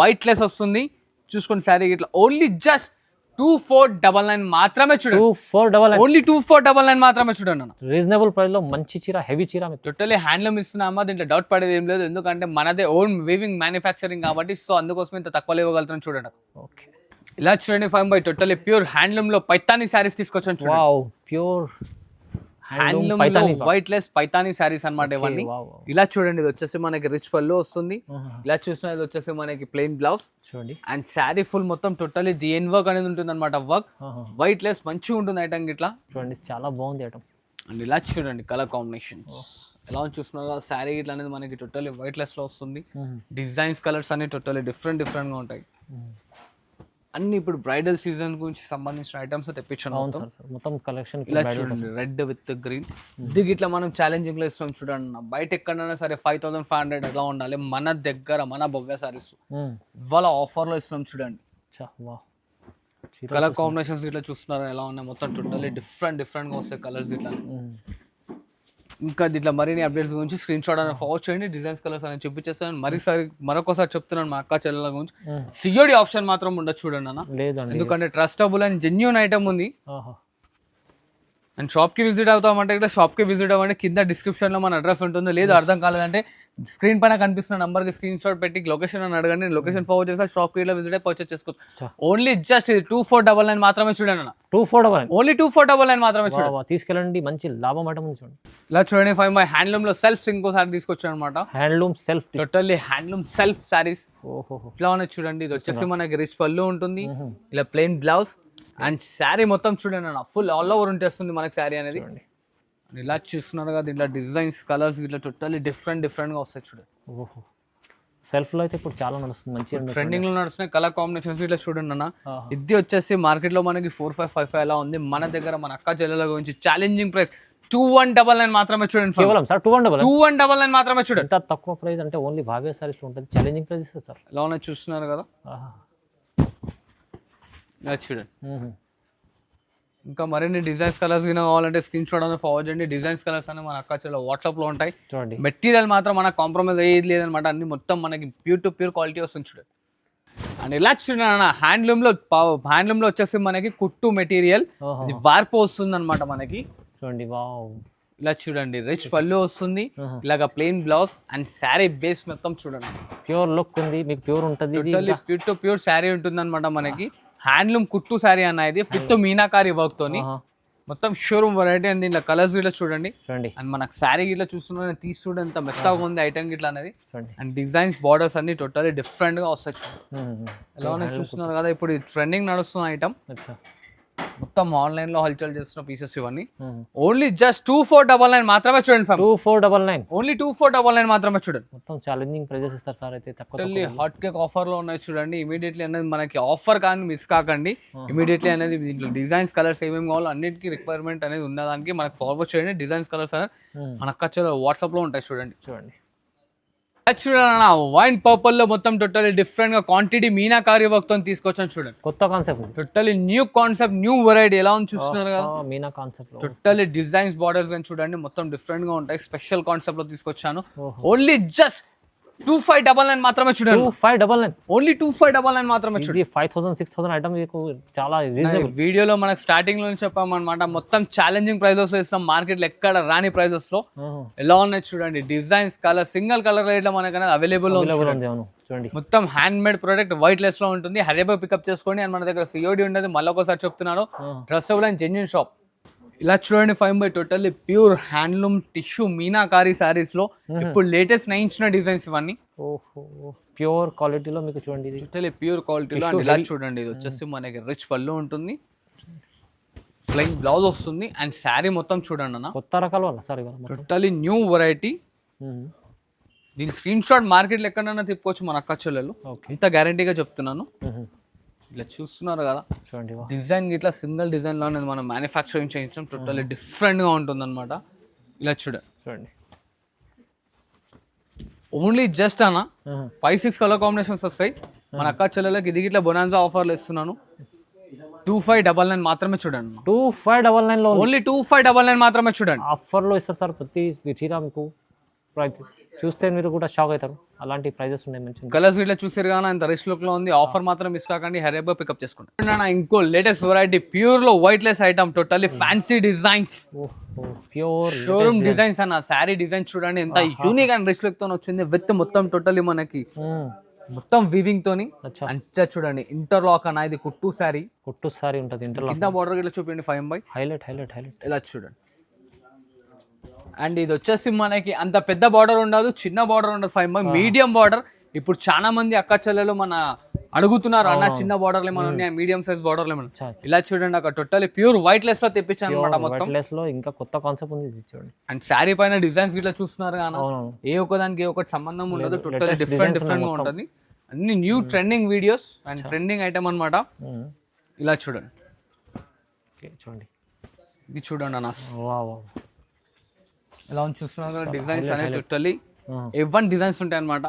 వైట్ లెస్ వస్తుంది చూసుకోండి శారీ గిట్లా. ఓన్లీ జస్ట్ 2499 మాత్రమే చూడండి. 2499 ఓన్లీ 2499 మాత్రమే చూడండి అన్న. రీజనబుల్ ప్రైస్ లో మంచి చీర, హెవీ చీర. టోటల్లీ హ్యాండ్లూమ్ ఇస్తున్నామా, దీంట్లో డౌట్ పడేది ఏం లేదు. ఎందుకంటే మనదే ఓన్ వీవింగ్ మ్యానుఫ్యాక్చరింగ్ కాబట్టి, సో అందుకోసం ఇంత తక్కువ ఇవ్వగలుగుతాం చూడండి. ఓకే, ఇలా చూడండి 5 టోటల్లీ ప్యూర్ హ్యాండ్లూమ్ లో పైతానీ శారీస్ తీసుకొచ్చాను చూడండి. వావ్, ప్యూర్ హ్యాండ్లూమ్ లో వైట్ లెస్ పైతానీ శారీస్ అన్నమాట ఇవన్నీ. ఇలా చూడండి, ఇది వచ్చేసి మనకి రిచ్ పళ్ళు వస్తుంది. ఇలా చూసిన ఇది వచ్చేసి మనకి ప్లెయిన్ బ్లౌజ్ చూడండి. అండ్ శారీ ఫుల్ మొత్తం టోటల్లీ డిఎన్ వర్క్ అనేది ఉంటుంది అనమాట. వర్క్ వైట్ లెస్ మంచిగా ఉంటుంది ఐటమ్ ఇట్లా చూడండి, చాలా బాగుంది ఐటమ్. అండ్ ఇలా చూడండి కలర్ కాంబినేషన్స్ ఎలా చూస్తున్నారు కదా. శారీ ఇట్లా అనేది మనకి టోటల్లీ వైట్ లెస్ లో వస్తుంది. డిజైన్స్ కలర్స్ అన్ని టోటల్లీ డిఫరెంట్ గా ఉంటాయి. అన్ని ఇప్పుడు బ్రైడల్ సీజన్ గురించి సంబంధించిన ఐటమ్స్ తెప్పించాను మొత్తం కలెక్షన్. ఇలా చూడండి, రెడ్ విత్ గ్రీన్. ఇది ఇట్లా మనం ఛాలెంజింగ్ లో ఇస్తాం చూడండి. బయట ఎక్కడైనా సరే 5500 అట్లా ఉండాలి, మన దగ్గర మన భవ్య సారీస్ ఇవాళ ఆఫర్ లో ఇస్తున్నాం చూడండి. కలర్ కాంబినేషన్స్ ఇట్లా చూస్తున్నారు ఎలా ఉన్నాయి, మొత్తం టోటల్లీ డిఫరెంట్ గా వస్తాయి కలర్స్ ఇట్లా. ఇంకా దీంట్లో మరిన్ని అప్డేట్స్ గురించి స్క్రీన్ షాట్ అనేది ఫార్వర్డ్ చేయండి. డిజైన్స్ కలర్స్ అనేది చూపించేస్తాను. మరొకసారి చెప్తున్నాను, మా అక్క చెల్లెల గురించి సిఓడి ఆప్షన్ మాత్రం ఉండదు చూడండి అన్న. ఎందుకంటే ట్రస్టబుల్ అండ్ జెన్యూన్ ఐటమ్ ఉంది. అండ్ షాప్కి విజిట్ అవుతామంటే ఇట్లా షాప్కి విజిట్ అవ్వండి. కింద డిస్క్రిప్షన్లో మన అడ్రస్ ఉంటుంది. లేదు అర్థం కాలేదంటే స్క్రీన్ పైన కనిపిస్తున్న నంబర్కి స్క్రీన్ షాట్ పెట్టి లొకేషన్ అని అడగండి. లొకేషన్ ఫార్వర్డ్ చేస్తే షాప్కి ఇట్లా విజిట్ అయి పర్చేస్ చేసుకోవచ్చు. ఓన్లీ జస్ట్ 2499 మాత్రమే చూడండి అన్న. 2499 ఓన్లీ 2499 మాత్రమే చూడండి. తీసుకెళ్ళండి, మంచి లాభం ఐటమ్ ఉంది చూడండి. ఇలా చూడండి 5 హ్యాండ్లూమ్ లో సెల్ఫ్ ఇంకోసారి తీసుకొచ్చాను అనమాట. Handloom self, totally handloom self saris. ఇట్లా ఉన్నాయి చూడండి. ఇది వచ్చేసి మనకి రిచ్ పళ్ళు ఉంటుంది, ఇలా ప్లెయిన్ బ్లౌజ్ అండ్ శారీ మొత్తం చూడండి అన్న ఫుల్ ఆల్ ఓవర్ ఉంటేస్తుంది మనకి శారీ అనేది. ఇలా చూస్తున్నారు కదా, ఇట్లా డిజైన్స్ కలర్స్ ఇట్లా టోటల్లీ డిఫరెంట్ గా వస్తాయి చూడండి. సెల్ఫ్ లో అయితే ఇప్పుడు చాలా నడుస్తుంది, మంచి ట్రెండింగ్ లో నడుస్తున్నాయి కలర్ కాంబినేషన్స్ ఇట్లా చూడండి అన్న. ఇది వచ్చేసి మార్కెట్ లో మనకి 4555 ఎలా ఉంది, మన దగ్గర మన అక్క చెల్లెల గురించి ఛాలెంజింగ్ ప్రైస్ 2199 మాత్రమే చూడండి. కేవలం సార్ 2199 మాత్రమే చూడండి. ఎంత తక్కువ ప్రైస్ అంటే ఓన్లీ భావ్య సారీస్ లో ఉంటుంది. ఛాలెంజింగ్ ప్రైస్ సార్ ఎలా ఉన్నాయి చూస్తున్నారు కదా. చూడండి ఇంకా మరిన్ని డిజైన్స్ కలర్స్ గిన కావాలంటే స్క్రీన్ షాట్ అనేది ఫార్వర్డ్ చేయండి. డిజైన్స్ కలర్స్ అనేవి మన అక్క చెల్లెల వాట్సాప్ లో ఉంటాయి చూడండి. మెటీరియల్ మాత్రం మనకు కాంప్రమైజ్ అయ్యేది లేదనమాట. అన్ని మొత్తం మనకి ప్యూర్ టు ప్యూర్ క్వాలిటీ వస్తుంది చూడండి. అండ్ ఇలా చూడండి హ్యాండ్లూమ్ లో వచ్చేసి మనకి కుట్టు మెటీరియల్ వార్పు వస్తుంది అనమాట మనకి చూడండి. ఇలా చూడండి రిచ్ పళ్ళు వస్తుంది, ఇలాగ plain blouse and sari base మొత్తం చూడండి ప్యూర్ లుక్ ఉంది, మీకు ప్యూర్ ఉంటుంది. ప్యూర్ టు ప్యూర్ శారీ ఉంటుంది అనమాట మనకి. హ్యాండ్లూమ్ కుట్టు శారీ అన్న ఇది విత్ మీనాకారి వర్క్ తోని మొత్తం షోరూమ్ వెరైటీ అండి. ఇలా కలర్స్ గిట్లా చూడండి. అండ్ మనకు శారీ గిట్లా చూస్తున్నా తీసి చూడండి ఎంత మెత్తగా ఉంది ఐటమ్ గిట్లా అనేది. అండ్ డిజైన్స్ బార్డర్స్ అన్ని టోటల్లీ డిఫరెంట్ గా వస్తాయి ఎలా ఉన్నాయి చూస్తున్నారు కదా. ఇప్పుడు ట్రెండింగ్ నడుస్తున్న ఐటమ్ మొత్తం ఆన్లైన్ లో హల్చల్ చేస్తున్న పీసెస్ ఇవన్నీ. ఓన్లీ జస్ట్ 2499 మాత్రమే చూడండి. 2499 ఓన్లీ 2499 మాత్రమే చూడండి. మొత్తం ఛాలెంజింగ్ ప్రైజెస్ ఇస్తారు సార్ అయితే తక్కువ. హాట్ కేక్ ఆఫర్ లో ఉన్నాయి చూడండి. ఇమీడియట్లీ అనేది మనకి ఆఫర్ కానీ మిస్ కాకండి. ఇమీడియట్లీ అనేది దీంట్లో డిజైన్స్ కలర్స్ ఏమేమి కావాలో అన్నిటికీ రిక్వైర్మెంట్ అనేది ఉన్నదానికి మనకి ఫార్వర్డ్ చేయండి. డిజైన్స్ కలర్స్ అనేది మన అక్క వాట్సాప్ లో ఉంటాయి చూడండి. చూడండి వైన్ పర్పుల్ లో మొత్తం టోటల్లీ డిఫరెంట్ గా క్వాంటిటీ మీనాకారి వర్క్ తో తీసుకొచ్చాను చూడండి. కొత్త concept, totally new concept, new variety ఎలా ఉంది చూస్తున్నారు కదా. Meena concept totally designs borders కానీ చూడండి మొత్తం డిఫరెంట్ గా ఉంటాయి. స్పెషల్ కాన్సెప్ట్ లో తీసుకొచ్చాను. ఓన్లీ జస్ట్ 2599 మాత్రమే చూడండి. 2599 ఓన్లీ 2599 మాత్రమే చూడండి. 5000 6000 ఐటమ్ మీకు చాలా వీడియోలో మనకు స్టార్టింగ్ లో చెప్పామన్నమాట. మొత్తం ఛాలెంజింగ్ ప్రైజెస్ లో ఇస్తాం, మార్కెట్ లో ఎక్కడ రాని ప్రైజెస్ లో ఎలా ఉన్నాయి చూడండి. Designs colour single colour rate లో మనకు అవైలబుల్ లో ఉంది. మొత్తం hand made product white less లో ఉంటుంది. హరీబై పికప్ చేసుకోండి. అండ్ మన దగ్గర సిఓడి ఉండదు. మళ్ళీ ఒకసారి చెప్తున్నాను, ట్రస్టబుల్ అండ్ జెన్యూన్ షాప్. ఇలా చూడండి 5 totally pure handloom tissue meenakari saris లో ఇప్పుడు లేటెస్ట్ నయించిన డిజైన్స్ ఇవన్నీ. ప్యూర్ క్వాలిటీలో మీకు చూడండి, టోటల్లీ ప్యూర్ క్వాలిటీలో. ఇలా చూడండి ఇది వచ్చేసి మనకి రిచ్ పళ్ళు ఉంటుంది, ప్లెయిన్ బ్లౌజ్ వస్తుంది అండ్ శారీ మొత్తం చూడండి అన్న, కొత్త రకాలు వల్ల సార్ ఇవాళ మొత్తం. Totally new variety. మ్మ్. దీని స్క్రీన్ షాట్ మార్కెట్లో ఎక్కడైనా తిప్పుకోవచ్చు మన అక్క చెల్లెలు, ఓకే. ఇంత గ్యారంటీగా చెప్తున్నాను. మ్మ్. ఇట్లా చూస్తున్నారు కదా చూడండి వా. డిజైన్ ఇట్లా సింగిల్ డిజైన్ లోనే మనం మ్యానుఫ్యాక్చరింగ్ చేయించాం, టోటల్లీ డిఫరెంట్ గా ఉంటుంది అనమాట. ఇలా చూడండి, చూడండి. ఓన్లీ జస్ట్ అన్న మ్మ్. 5-6 కలర్ కాంబినేషన్స్ వస్తాయి మన అక్క చెల్లెలకి. ఇది ఇట్లా బొనాన్సా ఆఫర్లు ఇస్తున్నాను, 2599 మాత్రమే చూడండి. 2599 లో ఓన్లీ 2599 మాత్రమే చూడండి. ఆఫర్లో ఇస్తారు సార్ ప్రతి చీర మీకు. ప్రైస్ చూస్తే మీరు కూడా షాక్ అవుతారు, అలాంటి ప్రైజెస్ ఉన్నాయి మంచి. కలర్స్ ఇట్లా చూసారు కానీ అంత రిచ్ లుక్ లో ఉంది. ఆఫర్ మాత్రం మిస్ కాకండి, హెరేబో పికప్ చేసుకోండి. ఇంకో లేటెస్ట్ వెరైటీ ప్యూర్ లో white less item, totally fancy designs, pure showroom designs అన్న. శారీ డిజైన్ చూడండి ఎంత యూనిక్ అండ్ రిచ్ లుక్ తో వచ్చింది. విత్ మొత్తం టోటల్లీ మనకి మొత్తం వీవింగ్ తోని అంతా చూడండి. ఇంటర్లాక్ అన్న, ఇది కుట్టు శారీ, కుట్టు సారీ ఉంటుంది. ఇంటర్లాక్ కింద బార్డర్ ఇట్లా చూపించండి 5 హైలైట్. ఇలా చూడండి. అండ్ ఇది వచ్చేసి మనకి అంత పెద్ద బార్డర్ ఉండదు, చిన్న బార్డర్ ఉండదు, 5 మీడియం బార్డర్. ఇప్పుడు చాలా మంది అక్క చెల్లెలు మన అడుగుతున్నారు అన్న చిన్న బార్డర్లు ఏమైనా ఉన్నాయి, మీడియం సైజ్ బార్డర్లు ఏమైనా. ఇలా చూడండి అక్కడ టోటలీ ప్యూర్ వైట్ లెస్ లో తెప్పించాను అనమాట మొత్తం. వైట్ లెస్ లో ఇంకా కొత్త కాన్సెప్ట్ ఉంది ఇది చూడండి. అండ్ శారీ పైన డిజైన్స్ ఇట్లా చూస్తున్నారు కానీ అవునవును. ఏ ఒక్కదానికి ఏ ఒక్కటి సంబంధం ఉండదు, టోటలీ డిఫరెంట్ గా ఉంటుంది. అన్ని new trending videos and trending item అనమాట. ఇలా చూడండి, ఓకే చూడండి. ఇది చూడండి అన్న, వా వా. ఎలా చూస్తున్నారు కదా డిజైన్స్ అనేవి టోటలీ A1 డిజైన్స్ ఉంటాయి అనమాట.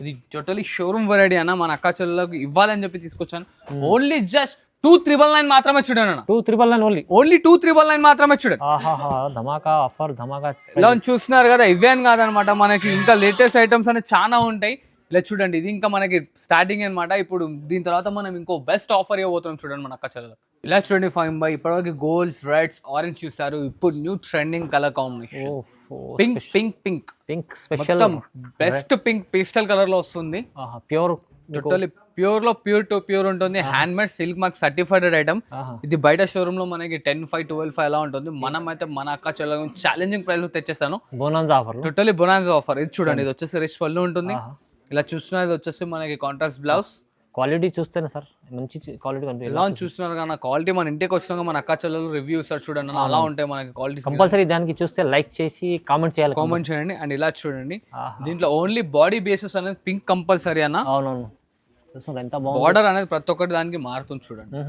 ఇది టోటలీ షోరూమ్ వెరైటీ అన్న, మన అక్క చెల్లెలకు ఇవ్వాలని చెప్పి తీసుకొచ్చాను. ఓన్లీ జస్ట్ 2399 మాత్రమే చూడండి అన్న, 2399 ఓన్లీ 2399 మాత్రమే చూడండి. ఆహాహా, ధమాకా ఆఫర్, ధమాకా. ఇలా చూస్తున్నారు కదా, ఇవే అని కాదనమాట, మనకి ఇంకా లేటెస్ట్ ఐటమ్స్ అనేవి చాలా ఉంటాయి. ఇలా చూడండి, ఇది ఇంకా మనకి స్టార్టింగ్ అనమాట. ఇప్పుడు దీని తర్వాత మనం ఇంకో బెస్ట్ ఆఫర్ ఇవ్వబోతున్నాం చూడండి మన అక్క చెల్లెలకు. ఇలా చూడండి 5 ఇప్పటివరకు గోల్డ్స్, రెడ్స్, ఆరెంజ్ చూసారు. ఇప్పుడు new trending colour combination pink pink pink pink special best pink pastel colour లో వస్తుంది. ప్యూర్ టోటలీ ప్యూర్ లో ప్యూర్ టు ప్యూర్ ఉంటుంది. Hand made silk mark certified item. ఇది బయట షోరూమ్ లో మనకి 10,500, 12,500 అలా ఉంటుంది. మనం అయితే మన అక్క చెల్లెలు ఛాలెంజింగ్ ప్రైస్ లో తెచ్చేసాను, బోనాన్సా ఆఫర్, టోటలీ బొనాన్సా ఆఫర్. ఇది చూడండి, ఇది వచ్చేసి రిచ్ పళ్ళు ఉంటుంది. ఇలా చూస్తున్నారు, ఇది వచ్చేసి మనకి కాంట్రాస్ట్ బ్లౌజ్. క్వాలిటీ చూస్తేనే సార్ మంచి క్వాలిటీ కనిపిస్తుంది. ఎలా చూస్తున్నారు కానీ క్వాలిటీ మన ఇంటికి వచ్చినాక మన అక్క చెల్లెలు రివ్యూ ఇస్తారు చూడండి అన్న, అలా ఉంటాయి మనకి క్వాలిటీ. కంపల్సరీ దానికి చూస్తే లైక్ చేసి కామెంట్ చేయాలి, కామెంట్ చేయండి. అండ్ ఇలా చూడండి, దీంట్లో ఓన్లీ బాడీ బేసిస్ అనేది పింక్ కంపల్సరీ అన్న. అవునవును, ఎంత బాగుంది. బార్డర్ అనేది ప్రతి ఒక్కటి దానికి మారుతుంది చూడండి.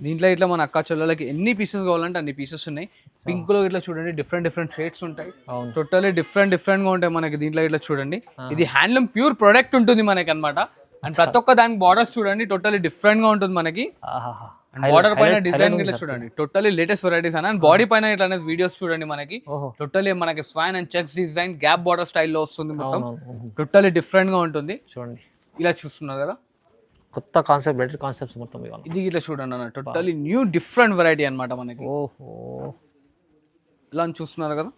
దీంట్లో ఇట్లా మన అక్క చెల్లెలకి ఎన్ని పీసెస్ కావాలంటే అన్ని పీసెస్ ఉన్నాయి. పింక్ లో ఇట్లా చూడండి, డిఫరెంట్ షేడ్స్ ఉంటాయి, టోటలీ డిఫరెంట్ గా ఉంటాయి మనకి. దీంట్లో ఇట్లా చూడండి, ఇది హ్యాండ్లూమ్ ప్యూర్ ప్రొడక్ట్ ఉంటుంది మనకి అనమాట. అండ్ ప్రతి ఒక్క దానికి బార్డర్స్ చూడండి, టోటలీ డిఫరెంట్ గా ఉంటుంది మనకి. బార్డర్ పైన డిజైన్ ఇట్లా చూడండి, టోటలీ లేటెస్ట్ వెరైటీస్ అన్న. అండ్ బాడీ పైన ఇట్లా అనేది వీడియోస్ చూడండి మనకి. టోటలీ మనకి swan and checks design, gap border స్టైల్లో వస్తుంది మొత్తం, టోటలీ డిఫరెంట్ గా ఉంటుంది చూడండి. ఇలా చూస్తున్నారు కదా, కొత్త కాన్సెప్ట్, బెటర్ కాన్సెప్ట్స్ మొత్తం ఇవాళ. ఇది ఇట్లా చూడండి అన్న, టోటలీ న్యూ డిఫరెంట్ వెరైటీ అనమాట మనకి. ఓహో, ఇలా చూస్తున్నారు కదా,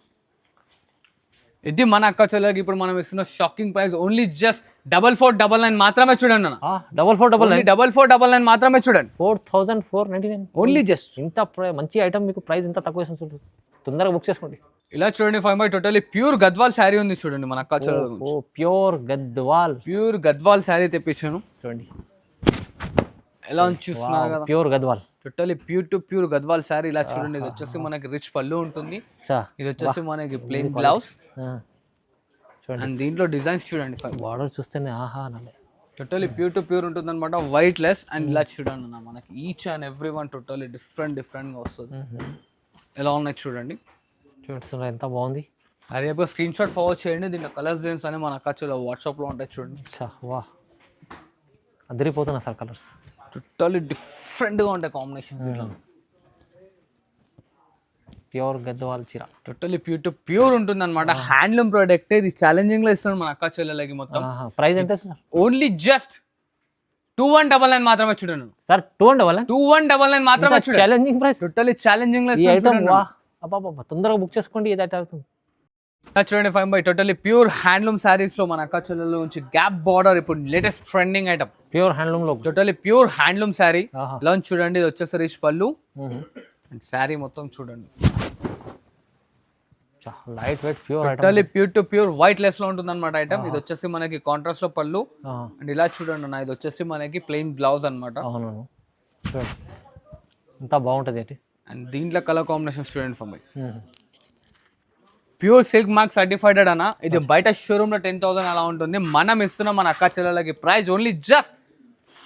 ఇది మన అక్క చెల్లెలకి ఇప్పుడు మనం ఇస్తున్న షాకింగ్ ప్రైస్. ఓన్లీ జస్ట్ 4499 మాత్రమే చూడండి అన్న, 4499 మాత్రమే చూడండి. 4499 ఓన్లీ జస్ట్. ఇంత మంచి ఐటమ్ మీకు ప్రైస్ ఇంత తక్కువ వేస్తుంది, తొందరగా బుక్ చేసుకోండి. ఇలా చూడండి 5 టోటలీ ప్యూర్ గద్వాల్ శారీ ఉంది చూడండి మన అక్క చెల్లెలు. ఓ ప్యూర్ గద్వాల్ శారీ తెప్పించాను చూడండి. ఎలా చూస్తున్నారు కదా, pure Gadwal, totally pure to pure Gadwal sari. ఇలా చూడండి, ఇది వచ్చేసి మనకి రిచ్ పళ్ళు ఉంటుంది, ఇది వచ్చేసి మనకి ప్లెయిన్ బ్లౌజ్. అండ్ దీంట్లో డిజైన్స్ చూడండి, బార్డర్ చూస్తేనే ఆహా, టోటలీ ప్యూర్ టు ప్యూర్ ఉంటుంది అనమాట, వైట్ లెస్. అండ్ ఇలా చూడండి అన్న, మనకి each and every one totally different గా వస్తుంది. ఎలా ఉన్నాయి చూడండి, చూస్తున్నారు ఎంత బాగుంది. అరే స్క్రీన్ షాట్ ఫార్వర్డ్ చేయండి. దీంట్లో కలర్స్ డిజైన్స్ అని మన అక్క వాట్సాప్ లో ఉంటాయి చూడండి. వా, అదిరిపోతున్నా సార్ కలర్స్, టోటలీ డిఫరెంట్ గా ఉంటాయి కాంబినేషన్స్. ప్యూర్ గద్వాల్ చీర, టోటలీ ప్యూర్ టు ప్యూర్ ఉంటుంది అనమాట. హ్యాండ్లూమ్ ప్రోడక్ట్, ఇది ఛాలెంజింగ్ లో ఇస్తున్నాడు మన అక్క చెల్లెలకి మొత్తం. ప్రైస్ ఎంత సార్? ఓన్లీ జస్ట్ 2199 మాత్రమే చూడండి సార్. 2199 మాత్రమే చూడండి. ఛాలెంజింగ్ ప్రైస్, టోటలీ ఛాలెంజింగ్ లో తొందరగా బుక్ చేసుకోండి. చూడండి 5 టోటలీ ప్యూర్ హ్యాండ్లూమ్ శారీస్ లో మన అక్క చెల్లెలు నుంచి గ్యాప్ బార్డర్, ఇప్పుడు latest trending item pure handloom లో, టోటలీ ప్యూర్ హ్యాండ్లూమ్ శారీ. ఇలా చూడండి, ఇది వచ్చేసి రిచ్ పళ్ళు. శారీ మొత్తం చూడండి, light weight pure, totally pure to pure white less లో ఉంటుంది అనమాట ఐటమ్. ఇది వచ్చేసి మనకి కాంట్రాస్ట్ లో పళ్ళు. అండ్ ఇలా చూడండి అన్న, ఇది వచ్చేసి మనకి ప్లెయిన్ బ్లౌజ్ అనమాట. ఎంత బాగుంటది. అండ్ దీంట్లో colour combination student for my pure silk mark certified అన్న. ఇది బయట షోరూమ్ లో 10,000 అలా ఉంటుంది. మనం ఇస్తున్నాం మన అక్క చెల్లెలకి ప్రైస్ ఓన్లీ జస్ట్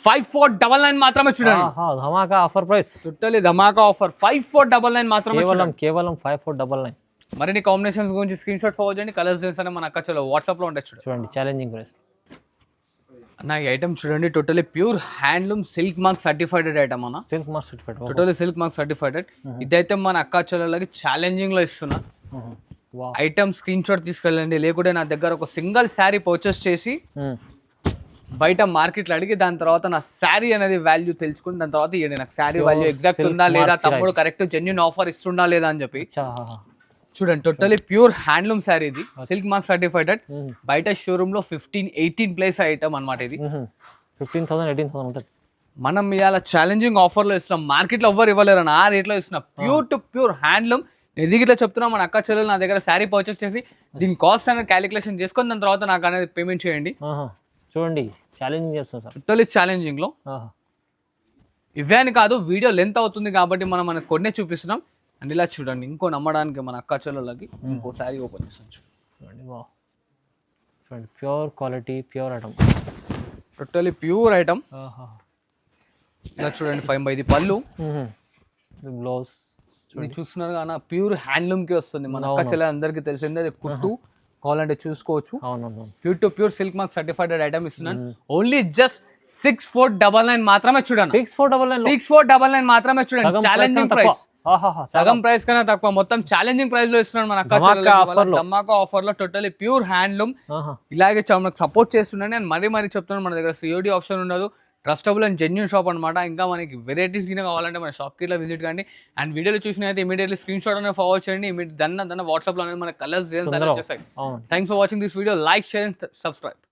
5499 మాత్రమే చూడండి. ధమాకా ఆఫర్ ప్రైస్, టోటలీ ధమాకా ఆఫర్ 5499 మాత్రమే. కేవలం 5499. మరిన్ని కాంబినేషన్స్ గురించి స్క్రీన్ షాట్ ఫార్వర్డ్ చేయండి. కలర్స్ అని మన అక్క చెల్లెలు వాట్సాప్ లో ఉంటాయి చూడండి. ఛాలెంజింగ్ ప్రైస్ అన్న. ఈ ఐటమ్ చూడండి, totally pure handloom silk mark certified item అన్న. Silk mark certified, totally silk mark certified. ఇదైతే మన అక్క చెల్లెలకి ఛాలెంజింగ్ లో ఇస్తున్నా. ఐటమ్ స్క్రీన్ షాట్ తీసుకెళ్ళండి, లేకుంటే నా దగ్గర ఒక సింగిల్ శారీ పర్చేస్ చేసి బయట మార్కెట్లో అడిగి దాని తర్వాత నా శారీ అనేది వాల్యూ తెలుసుకుని దాని తర్వాత ఇవ్వండి. నాకు శారీ వాల్యూ ఎగ్జాక్ట్ ఉందా లేదా, తమ్ముడు కరెక్ట్ జెన్యూన్ ఆఫర్ ఇస్తుందా లేదా అని చెప్పి. చూడండి, టోటలీ ప్యూర్ హ్యాండ్లూమ్ శారీ ఇది, సిల్క్ మార్క్ సర్టిఫైడ్. బయట షోరూమ్ లో 15-18 ప్లేస్ ఐటమ్ అనమాట. ఇది 15,000-18,000 ఉంటుంది. మనం ఇవాళ ఛాలెంజింగ్ ఆఫర్ లో ఇస్తున్నాం. మార్కెట్ లో ఎవ్వరు ఇవ్వలేరు ఆ రేట్ లో ఇస్తున్నాం. Pure to pure handloom. ఎదిగిట్లా చెప్తున్నాం, మన అక్క చెల్లెలు నా దగ్గర శారీ పర్చేస్ చేసి దీని కాస్ట్ అనేది క్యాలిక్యులేషన్ చేసుకొని దాని తర్వాత నాకు అనేది పేమెంట్ చేయండి. చూడండి, ఛాలెంజింగ్ చేస్తాం సార్. టోటలీ ఛాలెంజింగ్ లో ఇవే అని కాదు, వీడియో లెంత్ అవుతుంది కాబట్టి మనం మనకు కొన్నే చూపిస్తున్నాం. అండ్ ఇలా చూడండి, ఇంకో నమ్మడానికి మన అక్క చెల్లెలకి ఇంకో శారీ ఓపెన్ చేస్తాం. చూడండి, చూడండి, pure quality, pure item, totally pure item. ఇలా చూడండి, 5 ఇది పళ్ళు, బ్లౌజ్ మీరు చూస్తున్నారు కానీ ప్యూర్ హ్యాండ్లూమ్ కి వస్తుంది. మన అక్క చెల్లె అందరికీ తెలిసిందే, అది కుట్టు కావాలంటే చూసుకోవచ్చు. Pure to pure silk mark certified item ఇస్తున్నాను. ఓన్లీ జస్ట్ 6499 మాత్రమే చూడండి. 6499 మాత్రమే చూడండి. ఛాలెంజింగ్ ప్రైస్, సగం ప్రైస్ కన్నా తక్కువ, మొత్తం ఛాలెంజింగ్ ప్రైస్ లో ఇస్తున్నాను మన అక్క చెల్లె. ధమాకా ఆఫర్ లో టోటలీ ప్యూర్ హ్యాండ్లూమ్. ఇలాగే మనకు సపోర్ట్ చేస్తున్నాను. నేను మరీ చెప్తున్నాను, మన దగ్గర COD ఆప్షన్ ఉండదు. ట్రస్టబుల్ అండ్ జెన్యూన్ షాప్ అనమాట. ఇంకా మనకి వెరైటీస్ కింద కావాలంటే మన షాప్కి ఇట్లా విజిట్ కానీ. అండ్ వీడియోలో చూసిన అయితే ఇమీడియట్లీ స్క్రీన్ షాట్ అనేది ఫార్వర్డ్ చేయండి. దాన్ని వాట్సాప్లో అనేది మన కలర్స్ వచ్చేస్తాయి. Thanks for watching this video. Like, share and subscribe.